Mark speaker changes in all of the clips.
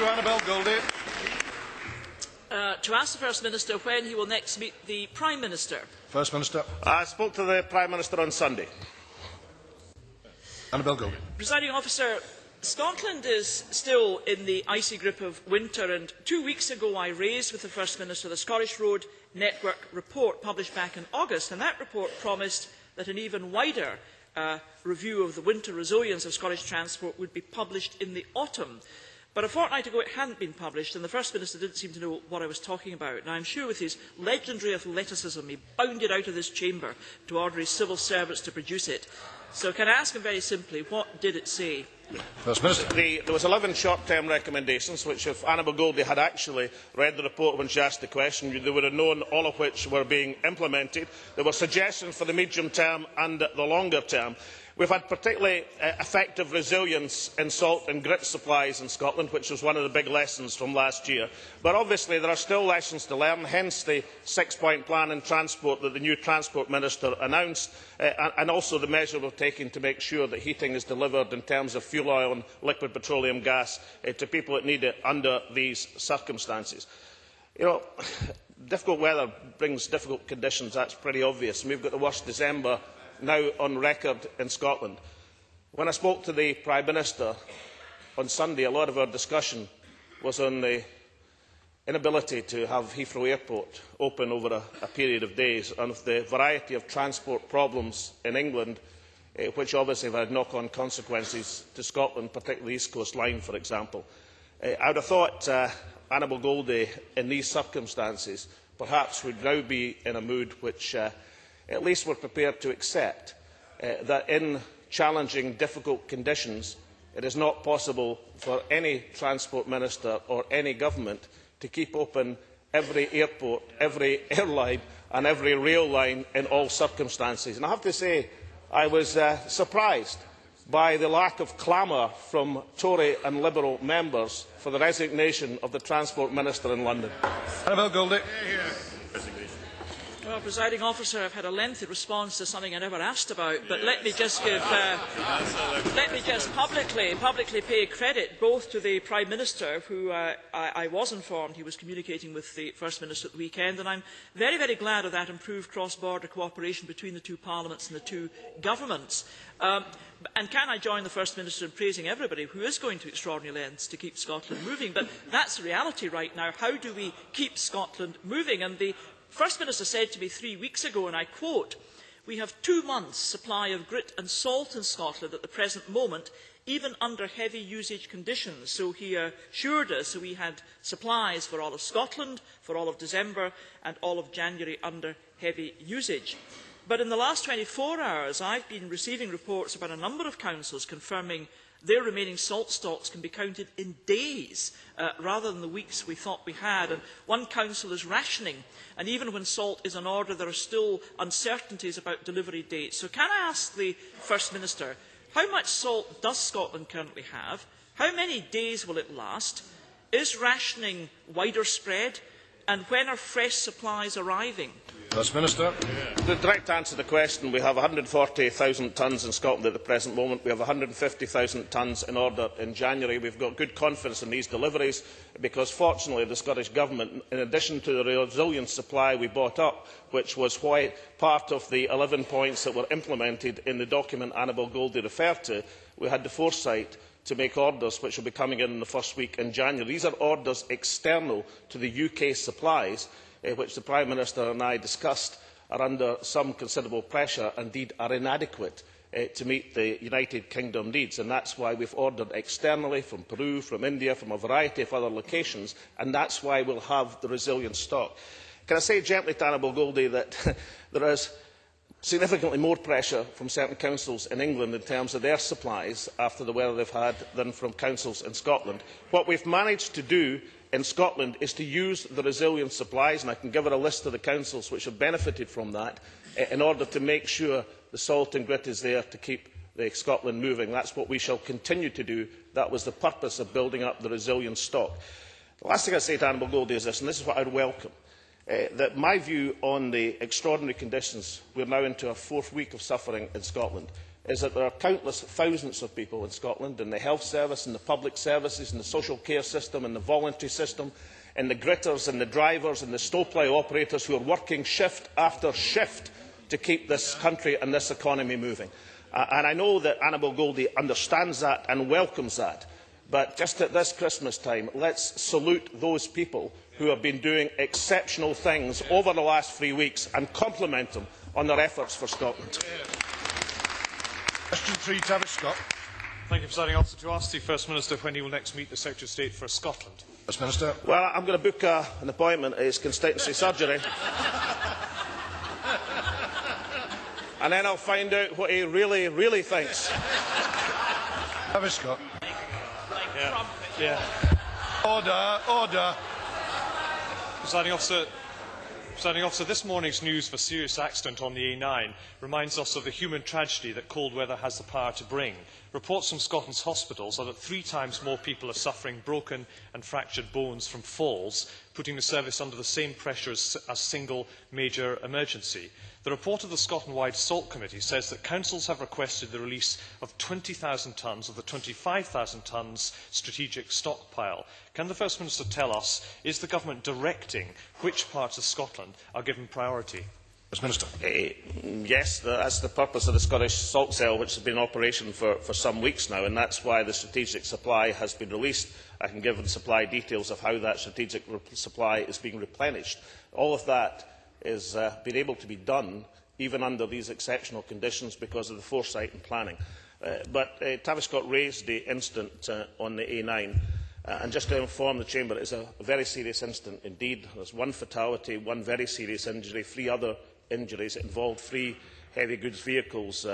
Speaker 1: Annabel Goldie.
Speaker 2: To ask the First Minister when he will next meet the Prime Minister.
Speaker 1: First Minister.
Speaker 3: I spoke to the Prime Minister on Sunday.
Speaker 1: Annabel Goldie.
Speaker 2: Presiding Officer, Scotland is still in the icy grip of winter, and 2 weeks ago I raised with the First Minister the Scottish Road Network report published back in August, and that report promised that an even wider review of the winter resilience of Scottish transport would be published in the autumn. But a fortnight ago it hadn't been published, and the First Minister didn't seem to know what I was talking about. Now, I'm sure with his legendary athleticism he bounded out of this chamber to order his civil servants to produce it. So can I ask him very simply, what did it say?
Speaker 1: First Minister.
Speaker 3: There was 11 short-term recommendations, which if Annabel Goldie had actually read the report when she asked the question, they would have known all of which were being implemented. There were suggestions for the medium term and the longer term. We have had particularly effective resilience in salt and grit supplies in Scotland, which was one of the big lessons from last year. But obviously there are still lessons to learn, hence the six-point plan in transport that the new Transport Minister announced, and also the measure we are taking to make sure that heating is delivered in terms of fuel oil and liquid petroleum gas to people that need it under these circumstances. You know, difficult weather brings difficult conditions, that is pretty obvious. We have got the worst December now on record in Scotland. When I spoke to the Prime Minister on Sunday, a lot of our discussion was on the inability to have Heathrow Airport open over a period of days, and of the variety of transport problems in England, which obviously have had knock-on consequences to Scotland, particularly the East Coast Line, for example. I would have thought Annabel Goldie, in these circumstances, perhaps would now be in a mood which at least we are prepared to accept that in challenging, difficult conditions, it is not possible for any Transport Minister or any government to keep open every airport, every airline and every rail line in all circumstances. And I have to say, I was surprised by the lack of clamour from Tory and Liberal members for the resignation of the Transport Minister in London.
Speaker 1: Annabel Goldie.
Speaker 2: Well, Presiding Officer, I have had a lengthy response to something I never asked about, but let me just publicly pay credit both to the Prime Minister, who I was informed he was communicating with the First Minister at the weekend, and I am very, very glad of that improved cross-border cooperation between the two parliaments and the two governments. And can I join the First Minister in praising everybody who is going to extraordinary lengths to keep Scotland moving? But that's the reality right now. How do we keep Scotland moving? And the First Minister said to me 3 weeks ago, and I quote, "We have 2 months' supply of grit and salt in Scotland at the present moment, even under heavy usage conditions." So he assured us that we had supplies for all of Scotland, for all of December and all of January under heavy usage. But in the last 24 hours, I have been receiving reports about a number of councils confirming their remaining salt stocks can be counted in days rather than the weeks we thought we had. And one council is rationing, and even when salt is on order, there are still uncertainties about delivery dates. So can I ask the First Minister, how much salt does Scotland currently have? How many days will it last? Is rationing wider spread? And when are fresh supplies arriving?
Speaker 1: First Minister.
Speaker 3: The direct answer to the question, we have 140,000 tonnes in Scotland at the present moment. We have 150,000 tonnes in order in January. We have got good confidence in these deliveries because, fortunately, the Scottish Government, in addition to the resilience supply we bought up, which was why part of the 11 points that were implemented in the document Annabel Goldie referred to, we had the foresight to make orders which will be coming in the first week in January. These are orders external to the UK supplies, which the Prime Minister and I discussed, are under some considerable pressure, indeed are inadequate to meet the United Kingdom needs. And that is why we have ordered externally from Peru, from India, from a variety of other locations, and that is why we will have the resilient stock. Can I say gently to Annabel Goldie that there is significantly more pressure from certain councils in England in terms of their supplies after the weather they have had than from councils in Scotland. What we have managed to do in Scotland is to use the resilient supplies, and I can give her a list of the councils which have benefited from that, in order to make sure the salt and grit is there to keep Scotland moving. That is what we shall continue to do. That was the purpose of building up the resilient stock. The last thing I say to Annabel Goldie is this, and this is what I would welcome. That my view on the extraordinary conditions, we are now into our 4th week of suffering in Scotland. is that there are countless thousands of people in Scotland, in the health service, in the public services, in the social care system, in the voluntary system, in the gritters, in the drivers, in the snowplough operators who are working shift after shift to keep this country and this economy moving. And I know that Annabel Goldie understands that and welcomes that. But just at this Christmas time, let's salute those people who have been doing exceptional things over the last 3 weeks and compliment them on their efforts for Scotland.
Speaker 1: Question 3, Tavish Scott.
Speaker 4: Thank you, Presiding Officer. To ask the First Minister when he will next meet the Secretary of State for Scotland.
Speaker 1: First Minister.
Speaker 3: Well, I'm going to book an appointment at his constituency surgery. And then I'll find out what he really, really thinks.
Speaker 1: Tavish Scott.
Speaker 4: Yeah.
Speaker 1: Order, order.
Speaker 4: Presiding Officer, this morning's news of a serious accident on the A9 reminds us of the human tragedy that cold weather has the power to bring. Reports from Scotland's hospitals are that 3 times more people are suffering broken and fractured bones from falls, putting the service under the same pressure as a single major emergency. The report of the Scotland-wide SALT Committee says that councils have requested the release of 20,000 tonnes of the 25,000 tonnes strategic stockpile. Can the First Minister tell us, is the Government directing which parts of Scotland are given priority?
Speaker 1: First Minister.
Speaker 3: Yes, that's the purpose of the Scottish Salt Cell, which has been in operation for some weeks now, and that's why the strategic supply has been released. I can give the supply details of how that strategic supply is being replenished. All of that is been able to be done even under these exceptional conditions because of the foresight and planning. But Tavish Scott raised the incident on the A9, and just to inform the Chamber, it is a very serious incident indeed. There is 1 fatality, 1 very serious injury, 3 other injuries. It involved 3 heavy goods vehicles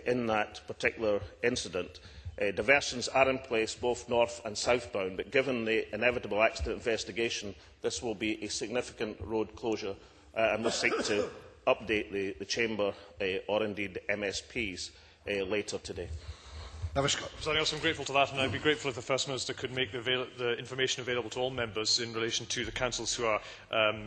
Speaker 3: in that particular incident. Diversions are in place both north and southbound, but given the inevitable accident investigation, this will be a significant road closure, and we'll seek to update the Chamber or indeed the MSPs later today.
Speaker 4: Presiding Officer, I'm grateful to that, and I'd be grateful if the First Minister could make the information available to all members in relation to the councils who are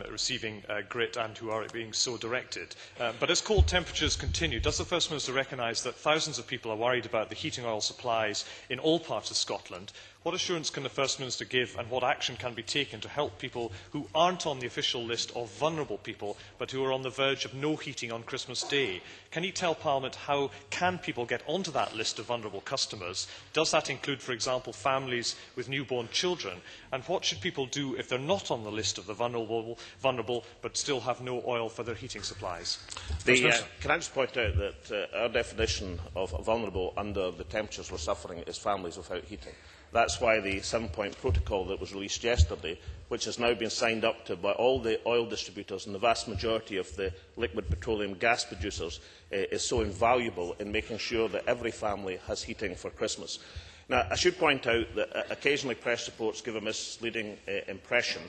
Speaker 4: receiving grit and who are being so directed. But as cold temperatures continue, does the First Minister recognise that thousands of people are worried about the heating oil supplies in all parts of Scotland? What assurance can the First Minister give, and what action can be taken to help people who aren't on the official list of vulnerable people, but who are on the verge of no heating on Christmas Day? Can he tell Parliament how can people get onto that list of vulnerable customers? Does that include, for example, families with newborn children? And what should people do if they're not on the list of the vulnerable but still have no oil for their heating supplies?
Speaker 3: Can I just point out that our definition of vulnerable under the temperatures we're suffering is families without heating. That's why the 7-point protocol that was released yesterday, which has now been signed up to by all the oil distributors and the vast majority of the liquid petroleum gas producers, is so invaluable in making sure that every family has heating for Christmas. Now, I should point out that occasionally press reports give a misleading impression.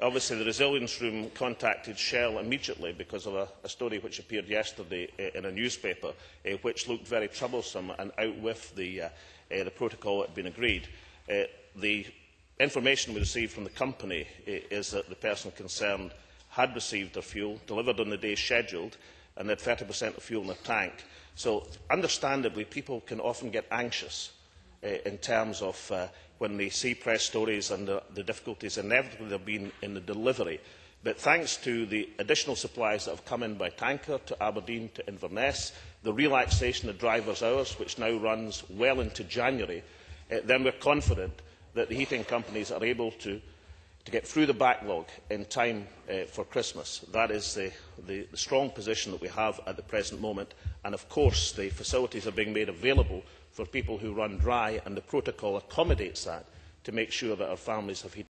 Speaker 3: Obviously, the Resilience Room contacted Shell immediately because of a story which appeared yesterday in a newspaper, which looked very troublesome and out with the protocol that had been agreed. The information we received from the company is that the person concerned had received their fuel, delivered on the day scheduled, and had 30% of fuel in their tank. So, understandably, people can often get anxious in terms of when they see press stories and the difficulties inevitably there have been in the delivery. But thanks to the additional supplies that have come in by tanker to Aberdeen to Inverness, the relaxation of drivers' hours, which now runs well into January, then we're confident that the heating companies are able to get through the backlog in time for Christmas. That is the strong position that we have at the present moment. And of course, the facilities are being made available for people who run dry, and the protocol accommodates that to make sure that our families have heating.